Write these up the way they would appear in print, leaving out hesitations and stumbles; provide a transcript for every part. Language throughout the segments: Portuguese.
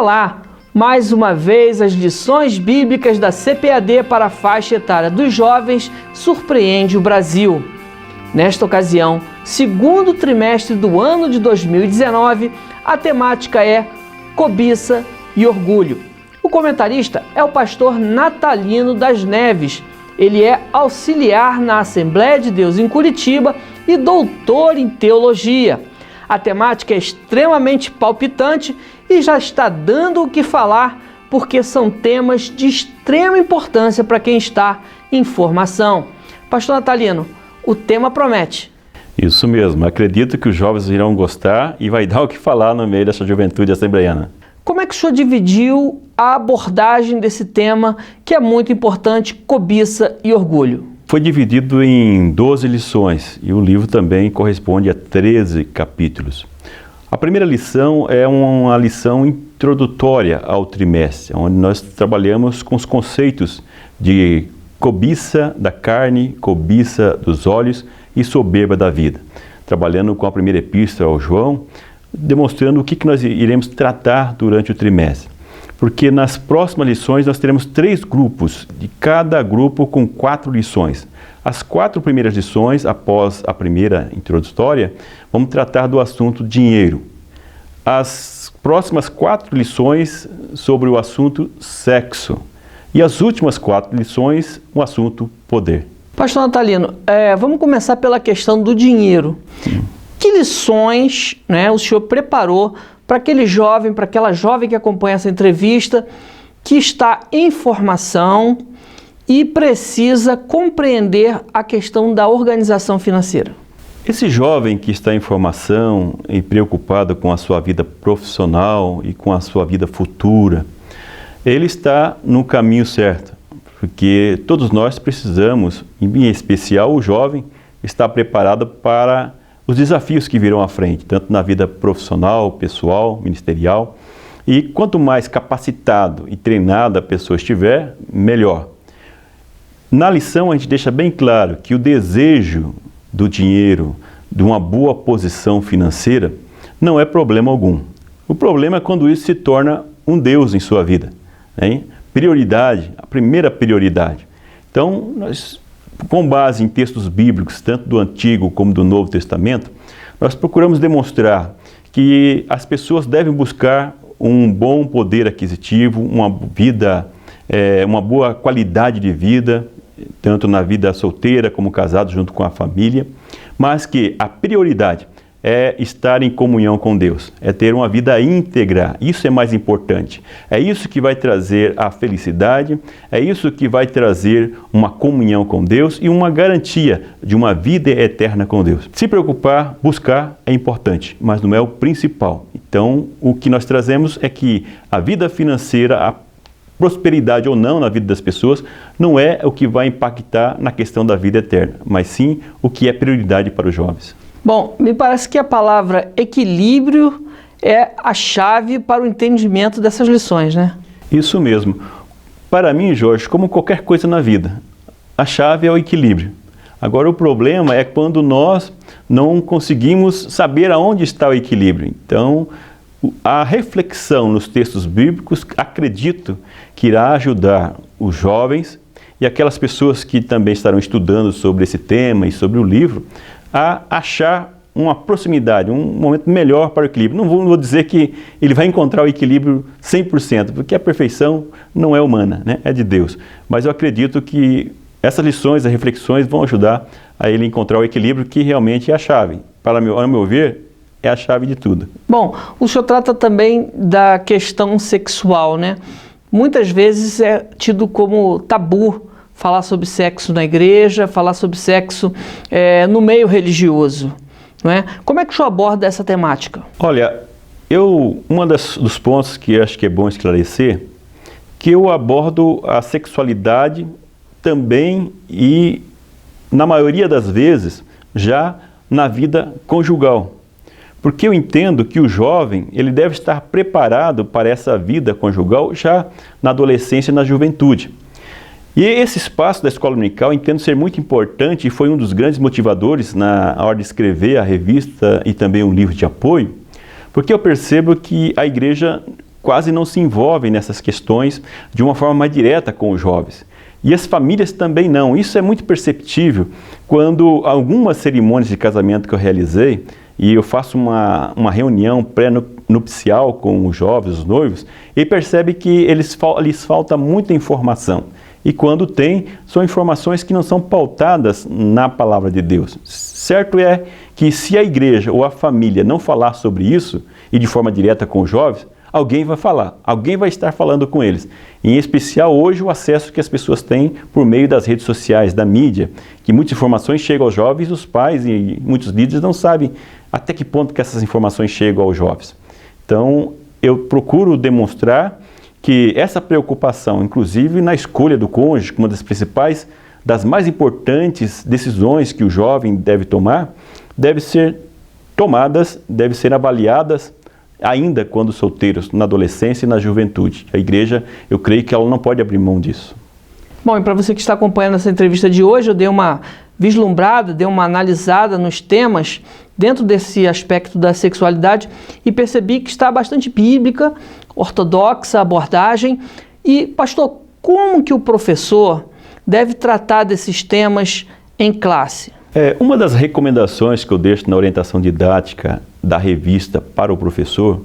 Olá! Mais uma vez, as lições bíblicas da CPAD para a faixa etária dos jovens surpreende o Brasil. Nesta ocasião, segundo trimestre do ano de 2019, a temática é cobiça e orgulho. O comentarista é o pastor Natalino das Neves. Ele é auxiliar na Assembleia de Deus em Curitiba e doutor em teologia. A temática é extremamente palpitante e já está dando o que falar, porque são temas de extrema importância para quem está em formação. Pastor Natalino, o tema promete. Isso mesmo, acredito que os jovens irão gostar e vai dar o que falar no meio dessa juventude assembleiana. Como é que o senhor dividiu a abordagem desse tema, que é muito importante, cobiça e orgulho? Foi dividido em 12 lições e o livro também corresponde a 13 capítulos. A primeira lição é uma lição introdutória ao trimestre, onde nós trabalhamos com os conceitos de cobiça da carne, cobiça dos olhos e soberba da vida. Trabalhando com a primeira epístola ao João, demonstrando o que nós iremos tratar durante o trimestre. Porque nas próximas lições nós teremos 3 grupos, de cada grupo com 4 lições. As 4 primeiras lições, após a primeira introdutória, vamos tratar do assunto dinheiro. As próximas 4 lições sobre o assunto sexo. E as últimas 4 lições, o assunto poder. Pastor Natalino, vamos começar pela questão do dinheiro. Que lições, o senhor preparou para aquele jovem, para aquela jovem que acompanha essa entrevista, que está em formação e precisa compreender a questão da organização financeira? Esse jovem que está em formação e preocupado com a sua vida profissional e com a sua vida futura, ele está no caminho certo, porque todos nós precisamos, em especial o jovem, estar preparado para os desafios que virão à frente, tanto na vida profissional, pessoal, ministerial. E quanto mais capacitado e treinado a pessoa estiver, melhor. Na lição a gente deixa bem claro que o desejo do dinheiro, de uma boa posição financeira, não é problema algum. O problema é quando isso se torna um Deus em sua vida. Prioridade, a primeira prioridade. Então, nós, com base em textos bíblicos, tanto do Antigo como do Novo Testamento, nós procuramos demonstrar que as pessoas devem buscar um bom poder aquisitivo, uma boa qualidade de vida, tanto na vida solteira como casado junto com a família, mas que a prioridade é estar em comunhão com Deus, é ter uma vida íntegra, isso é mais importante. É isso que vai trazer a felicidade, é isso que vai trazer uma comunhão com Deus e uma garantia de uma vida eterna com Deus. Se preocupar, buscar é importante, mas não é o principal. Então, o que nós trazemos é que a vida financeira, a prosperidade ou não na vida das pessoas, não é o que vai impactar na questão da vida eterna, mas sim o que é prioridade para os jovens. Bom, me parece que a palavra equilíbrio é a chave para o entendimento dessas lições, né? Isso mesmo. Para mim, Jorge, como qualquer coisa na vida, a chave é o equilíbrio. Agora, o problema é quando nós não conseguimos saber aonde está o equilíbrio. Então, a reflexão nos textos bíblicos, acredito que irá ajudar os jovens e aquelas pessoas que também estarão estudando sobre esse tema e sobre o livro, a achar uma proximidade, um momento melhor para o equilíbrio. Não vou dizer que ele vai encontrar o equilíbrio 100%, porque a perfeição não é humana, é de Deus. Mas eu acredito que essas lições, as reflexões vão ajudar a ele encontrar o equilíbrio que realmente é a chave. Ao meu ver, é a chave de tudo. Bom, o senhor trata também da questão sexual, Muitas vezes é tido como tabu falar sobre sexo na igreja, falar sobre sexo no meio religioso, Como é que o senhor aborda essa temática? Olha, dos pontos que eu acho que é bom esclarecer, que eu abordo a sexualidade também e, na maioria das vezes, já na vida conjugal. Porque eu entendo que o jovem, ele deve estar preparado para essa vida conjugal já na adolescência e na juventude. E esse espaço da escola dominical entendo ser muito importante e foi um dos grandes motivadores na hora de escrever a revista e também um livro de apoio, porque eu percebo que a igreja quase não se envolvem nessas questões de uma forma mais direta com os jovens. E as famílias também não. Isso é muito perceptível quando algumas cerimônias de casamento que eu realizei, e eu faço uma reunião pré-nupcial com os jovens, os noivos, e percebe que lhes falta muita informação. E quando tem, são informações que não são pautadas na palavra de Deus. Certo é que se a igreja ou a família não falar sobre isso, e de forma direta com os jovens, alguém vai falar, alguém vai estar falando com eles. Em especial hoje o acesso que as pessoas têm por meio das redes sociais, da mídia, que muitas informações chegam aos jovens, os pais e muitos líderes não sabem até que ponto que essas informações chegam aos jovens. Então eu procuro demonstrar que essa preocupação, inclusive na escolha do cônjuge, uma das principais, das mais importantes decisões que o jovem deve tomar, deve ser tomadas, deve ser avaliadas ainda quando solteiros, na adolescência e na juventude. A igreja, eu creio que ela não pode abrir mão disso. Bom, e para você que está acompanhando essa entrevista de hoje, eu dei uma vislumbrada, dei uma analisada nos temas dentro desse aspecto da sexualidade e percebi que está bastante bíblica, ortodoxa a abordagem. E, pastor, como que o professor deve tratar desses temas em classe? Uma das recomendações que eu deixo na orientação didática da revista para o professor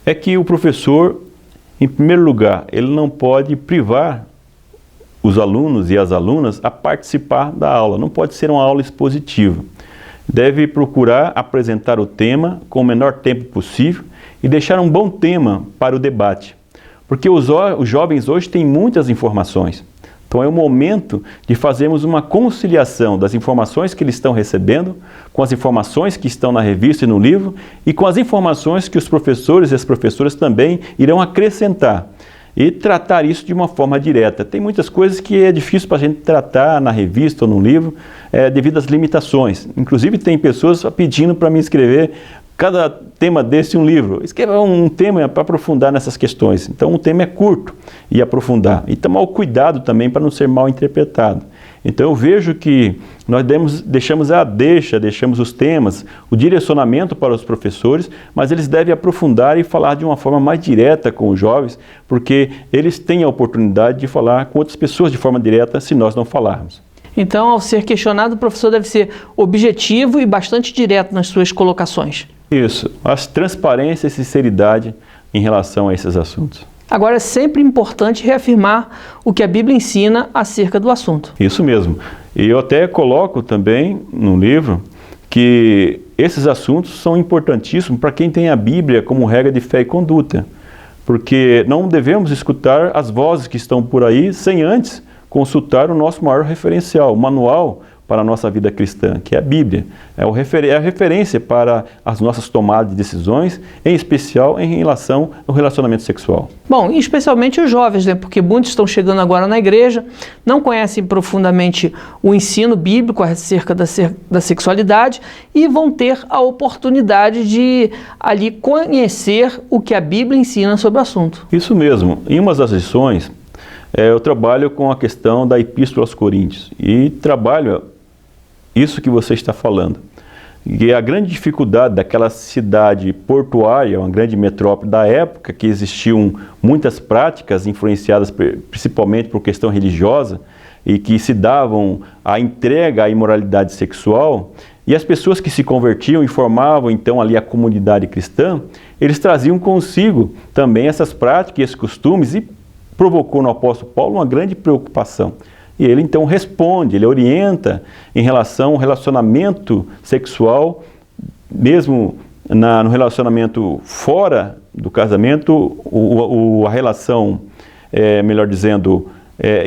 é que o professor, em primeiro lugar, ele não pode privar os alunos e as alunas a participar da aula. Não pode ser uma aula expositiva. Deve procurar apresentar o tema com o menor tempo possível e deixar um bom tema para o debate. Porque os jovens hoje têm muitas informações. Então é o momento de fazermos uma conciliação das informações que eles estão recebendo, com as informações que estão na revista e no livro, e com as informações que os professores e as professoras também irão acrescentar. E tratar isso de uma forma direta. Tem muitas coisas que é difícil para a gente tratar na revista ou no livro, devido às limitações. Inclusive tem pessoas pedindo para me escrever cada tema desse um livro. Escreva um tema para aprofundar nessas questões. Então o tema é curto e aprofundar. E tomar o cuidado também para não ser mal interpretado. Então eu vejo que nós deixamos deixamos os temas, o direcionamento para os professores, mas eles devem aprofundar e falar de uma forma mais direta com os jovens, porque eles têm a oportunidade de falar com outras pessoas de forma direta se nós não falarmos. Então, ao ser questionado, o professor deve ser objetivo e bastante direto nas suas colocações. Isso, a transparência e sinceridade em relação a esses assuntos. Agora, é sempre importante reafirmar o que a Bíblia ensina acerca do assunto. Isso mesmo. E eu até coloco também no livro que esses assuntos são importantíssimos para quem tem a Bíblia como regra de fé e conduta. Porque não devemos escutar as vozes que estão por aí sem antes consultar o nosso maior referencial, o manual para a nossa vida cristã, que é a Bíblia. É a referência para as nossas tomadas de decisões, em especial em relação ao relacionamento sexual. Bom, e especialmente os jovens, né? Porque muitos estão chegando agora na igreja, não conhecem profundamente o ensino bíblico acerca da sexualidade e vão ter a oportunidade de ali conhecer o que a Bíblia ensina sobre o assunto. Isso mesmo. Em uma das lições, eu trabalho com a questão da Epístola aos Coríntios e trabalho isso que você está falando. E a grande dificuldade daquela cidade portuária, uma grande metrópole da época, que existiam muitas práticas influenciadas principalmente por questão religiosa e que se davam a entrega à imoralidade sexual, e as pessoas que se convertiam e formavam então ali a comunidade cristã, eles traziam consigo também essas práticas e esses costumes e provocou no apóstolo Paulo uma grande preocupação. E ele então responde, ele orienta em relação ao relacionamento sexual, mesmo no relacionamento fora do casamento, a relação, melhor dizendo,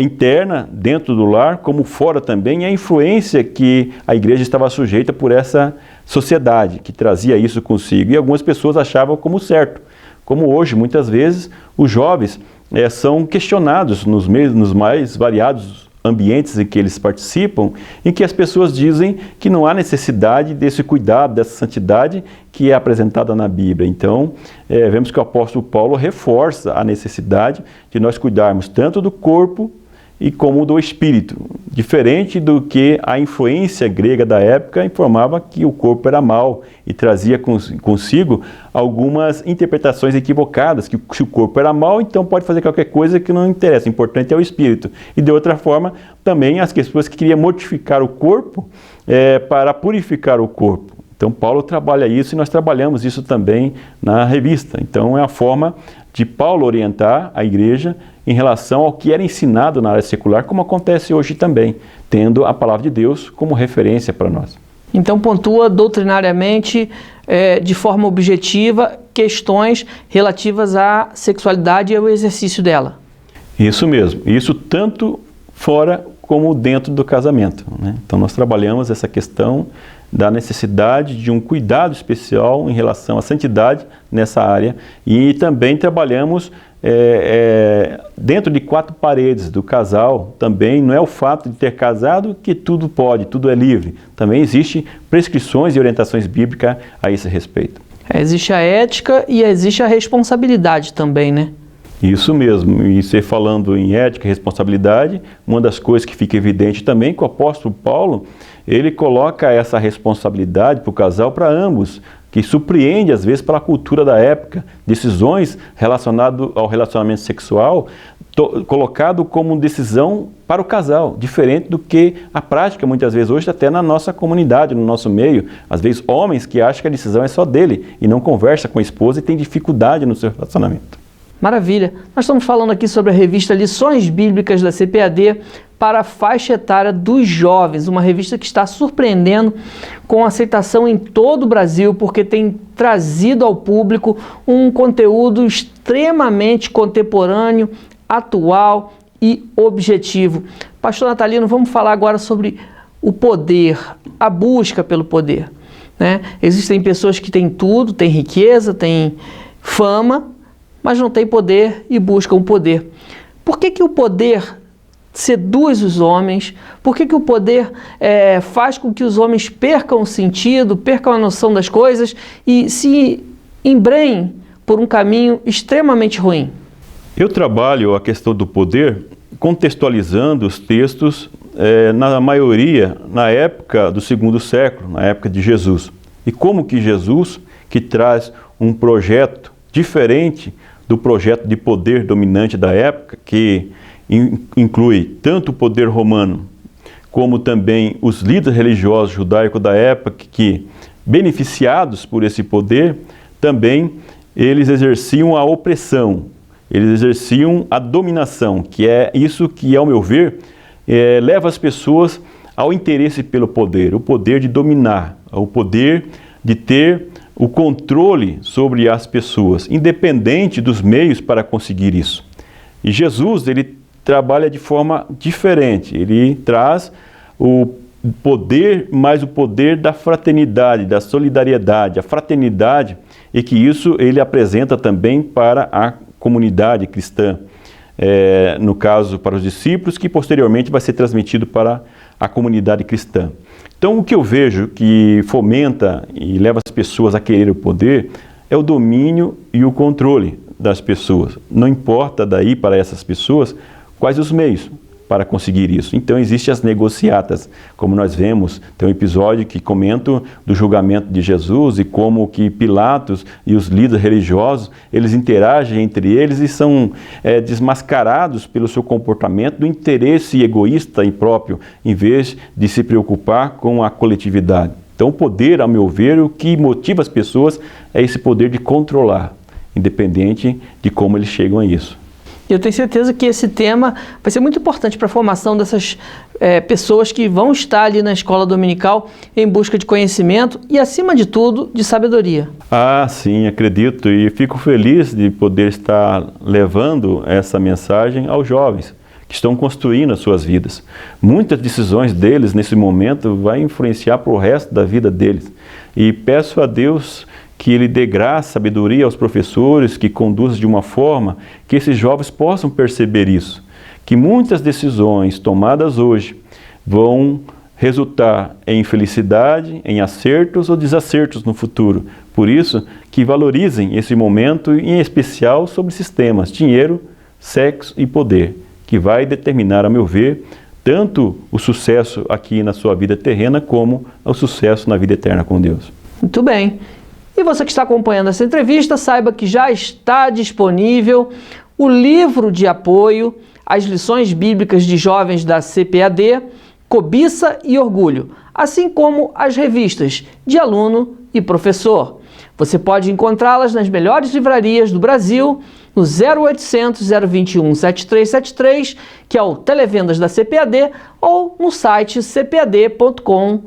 interna, dentro do lar, como fora também, e a influência que a igreja estava sujeita por essa sociedade, que trazia isso consigo. E algumas pessoas achavam como certo. Como hoje, muitas vezes, os jovens são questionados nos mais variados ambientes em que eles participam, em que as pessoas dizem que não há necessidade desse cuidado, dessa santidade que é apresentada na Bíblia. Então, vemos que o apóstolo Paulo reforça a necessidade de nós cuidarmos tanto do corpo e como do espírito, diferente do que a influência grega da época informava que o corpo era mau e trazia consigo algumas interpretações equivocadas, que se o corpo era mau, então pode fazer qualquer coisa que não interessa, o importante é o espírito. E de outra forma, também as pessoas que queriam mortificar o corpo para purificar o corpo. Então Paulo trabalha isso e nós trabalhamos isso também na revista. Então é a forma de Paulo orientar a igreja em relação ao que era ensinado na área secular, como acontece hoje também, tendo a palavra de Deus como referência para nós. Então pontua doutrinariamente, de forma objetiva, questões relativas à sexualidade e ao exercício dela. Isso mesmo, isso tanto fora como dentro do casamento, né? Então nós trabalhamos essa questão da necessidade de um cuidado especial em relação à santidade nessa área e também trabalhamos dentro de 4 paredes do casal. Também não é o fato de ter casado que tudo pode, tudo é livre. Também existem prescrições e orientações bíblicas a esse respeito. Existe a ética e existe a responsabilidade também, né? Isso mesmo, e você falando em ética e responsabilidade, uma das coisas que fica evidente também que o apóstolo Paulo, ele coloca essa responsabilidade para o casal, para ambos, que surpreende às vezes pela cultura da época, decisões relacionadas ao relacionamento sexual, colocado como decisão para o casal, diferente do que a prática muitas vezes hoje até na nossa comunidade, no nosso meio, às vezes homens que acham que a decisão é só dele e não conversa com a esposa e tem dificuldade no seu relacionamento. Maravilha! Nós estamos falando aqui sobre a revista Lições Bíblicas da CPAD para a faixa etária dos jovens, uma revista que está surpreendendo com aceitação em todo o Brasil, porque tem trazido ao público um conteúdo extremamente contemporâneo, atual e objetivo. Pastor Natalino, vamos falar agora sobre o poder, a busca pelo poder, né? Existem pessoas que têm tudo, têm riqueza, têm fama, mas não têm poder e buscam o poder. Por que o poder seduz os homens? Por que o poder faz com que os homens percam o sentido, percam a noção das coisas e se embrenhem por um caminho extremamente ruim? Eu trabalho a questão do poder contextualizando os textos, na maioria, na época do 2º século, na época de Jesus. E como que Jesus, que traz um projeto diferente do projeto de poder dominante da época, que inclui tanto o poder romano, como também os líderes religiosos judaicos da época, que, beneficiados por esse poder, também eles exerciam a opressão, eles exerciam a dominação, que é isso que, ao meu ver, leva as pessoas ao interesse pelo poder, o poder de dominar, o poder de ter o controle sobre as pessoas, independente dos meios para conseguir isso. E Jesus, ele trabalha de forma diferente, ele traz o poder, mas o poder da fraternidade, da solidariedade, a fraternidade, e que isso ele apresenta também para a comunidade cristã, no caso para os discípulos, que posteriormente vai ser transmitido para a comunidade cristã. Então, o que eu vejo que fomenta e leva as pessoas a querer o poder é o domínio e o controle das pessoas. Não importa daí para essas pessoas quais os meios para conseguir isso. Então, existem as negociatas, como nós vemos, tem um episódio que comenta do julgamento de Jesus e como que Pilatos e os líderes religiosos, eles interagem entre eles e são desmascarados pelo seu comportamento do interesse egoísta e próprio, em vez de se preocupar com a coletividade. Então, o poder, ao meu ver, o que motiva as pessoas é esse poder de controlar, independente de como eles chegam a isso. Eu tenho certeza que esse tema vai ser muito importante para a formação dessas pessoas que vão estar ali na escola dominical em busca de conhecimento e, acima de tudo, de sabedoria. Ah, sim, acredito, e fico feliz de poder estar levando essa mensagem aos jovens que estão construindo as suas vidas. Muitas decisões deles nesse momento vai influenciar para o resto da vida deles. E peço a Deus que Ele dê graça, sabedoria aos professores, que conduzam de uma forma que esses jovens possam perceber isso. Que muitas decisões tomadas hoje vão resultar em felicidade, em acertos ou desacertos no futuro. Por isso, que valorizem esse momento, em especial sobre sistemas, dinheiro, sexo e poder. que vai determinar, a meu ver, tanto o sucesso aqui na sua vida terrena, como o sucesso na vida eterna com Deus. Muito bem. E você que está acompanhando essa entrevista, saiba que já está disponível o livro de apoio às lições bíblicas de jovens da CPAD, Cobiça e Orgulho, assim como as revistas de aluno e professor. Você pode encontrá-las nas melhores livrarias do Brasil, no 0800 021 7373, que é o Televendas da CPAD, ou no site cpad.com.br.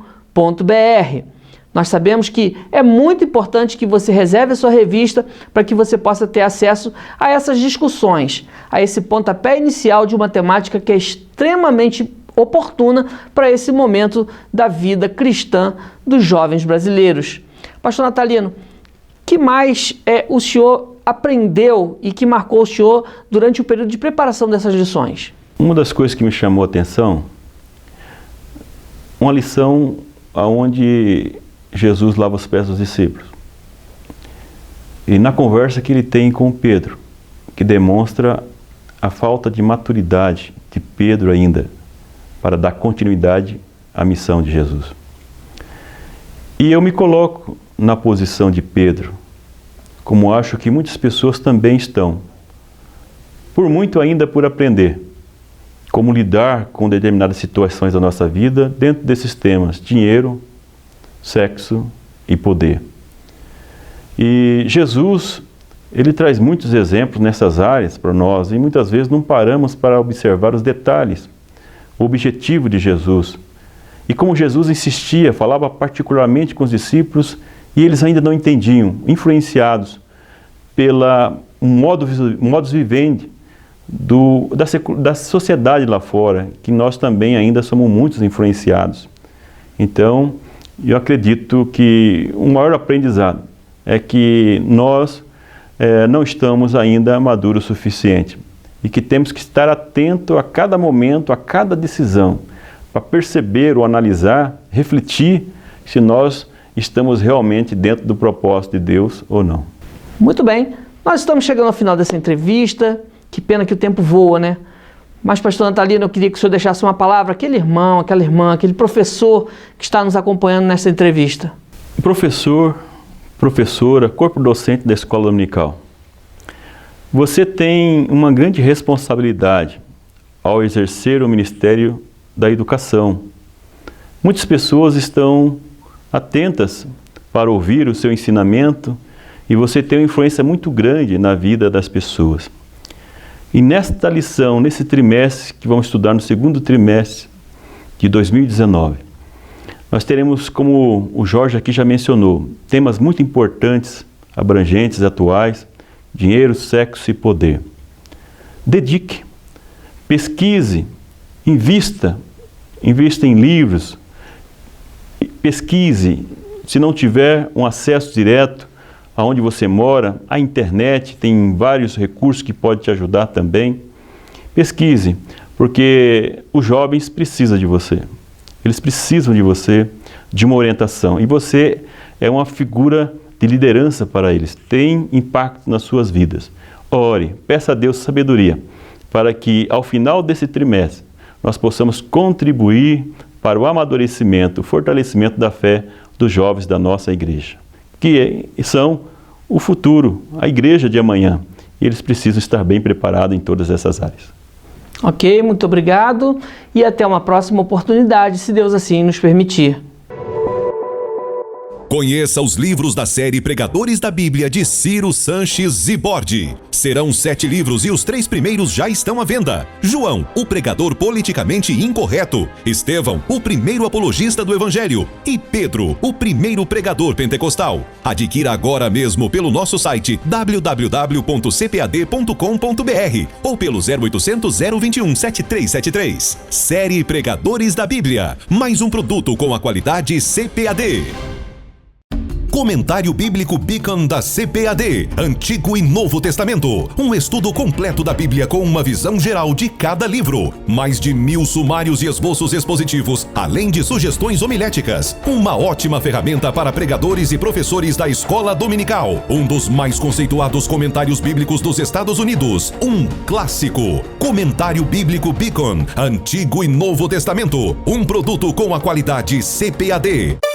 Nós sabemos que é muito importante que você reserve a sua revista para que você possa ter acesso a essas discussões, a esse pontapé inicial de uma temática que é extremamente oportuna para esse momento da vida cristã dos jovens brasileiros. Pastor Natalino, que mais o senhor aprendeu e que marcou o senhor durante o período de preparação dessas lições? Uma das coisas que me chamou a atenção, uma lição onde Jesus lava os pés dos discípulos. E na conversa que ele tem com Pedro, que demonstra a falta de maturidade de Pedro ainda, para dar continuidade à missão de Jesus. E eu me coloco na posição de Pedro, como acho que muitas pessoas também estão, por muito ainda por aprender, como lidar com determinadas situações da nossa vida dentro desses temas: dinheiro, sexo e poder. E Jesus, ele traz muitos exemplos nessas áreas para nós, e muitas vezes não paramos para observar os detalhes, o objetivo de Jesus. E como Jesus insistia, falava particularmente com os discípulos, e eles ainda não entendiam, influenciados pela modus vivendi da sociedade lá fora, que nós também ainda somos muitos influenciados. Então, eu acredito que o maior aprendizado é que nós não estamos ainda maduros o suficiente e que temos que estar atento a cada momento, a cada decisão, para perceber ou analisar, refletir se nós estamos realmente dentro do propósito de Deus ou não. Muito bem, nós estamos chegando ao final dessa entrevista. Que pena que o tempo voa, né? Mas, pastor Natalino, eu queria que o senhor deixasse uma palavra àquele irmão, aquela irmã, aquele professor que está nos acompanhando nessa entrevista. Professor, professora, corpo docente da escola dominical, você tem uma grande responsabilidade ao exercer o ministério da educação. Muitas pessoas estão atentas para ouvir o seu ensinamento e você tem uma influência muito grande na vida das pessoas. E nesta lição, nesse trimestre, que vamos estudar no segundo trimestre de 2019, nós teremos, como o Jorge aqui já mencionou, temas muito importantes, abrangentes, atuais: dinheiro, sexo e poder. Dedique, pesquise, invista em livros, pesquise. Se não tiver um acesso direto aonde você mora, a internet tem vários recursos que podem te ajudar também. Pesquise, porque os jovens precisam de você. Eles precisam de você, de uma orientação. E você é uma figura de liderança para eles. Tem impacto nas suas vidas. Ore, peça a Deus sabedoria, para que ao final desse trimestre nós possamos contribuir para o amadurecimento, o fortalecimento da fé dos jovens da nossa igreja, que são o futuro, a igreja de amanhã. E eles precisam estar bem preparados em todas essas áreas. Ok, muito obrigado e até uma próxima oportunidade, se Deus assim nos permitir. Conheça os livros da série Pregadores da Bíblia de Ciro Sanches Zibordi. Serão 7 livros e os 3 primeiros já estão à venda. João, o pregador politicamente incorreto. Estevão, o primeiro apologista do Evangelho. E Pedro, o primeiro pregador pentecostal. Adquira agora mesmo pelo nosso site www.cpad.com.br ou pelo 0800 021 7373. Série Pregadores da Bíblia. Mais um produto com a qualidade CPAD. Comentário Bíblico Beacon da CPAD, Antigo e Novo Testamento. Um estudo completo da Bíblia com uma visão geral de cada livro. Mais de 1000 sumários e esboços expositivos, além de sugestões homiléticas. Uma ótima ferramenta para pregadores e professores da escola dominical. Um dos mais conceituados comentários bíblicos dos Estados Unidos. Um clássico. Comentário Bíblico Beacon, Antigo e Novo Testamento. Um produto com a qualidade CPAD.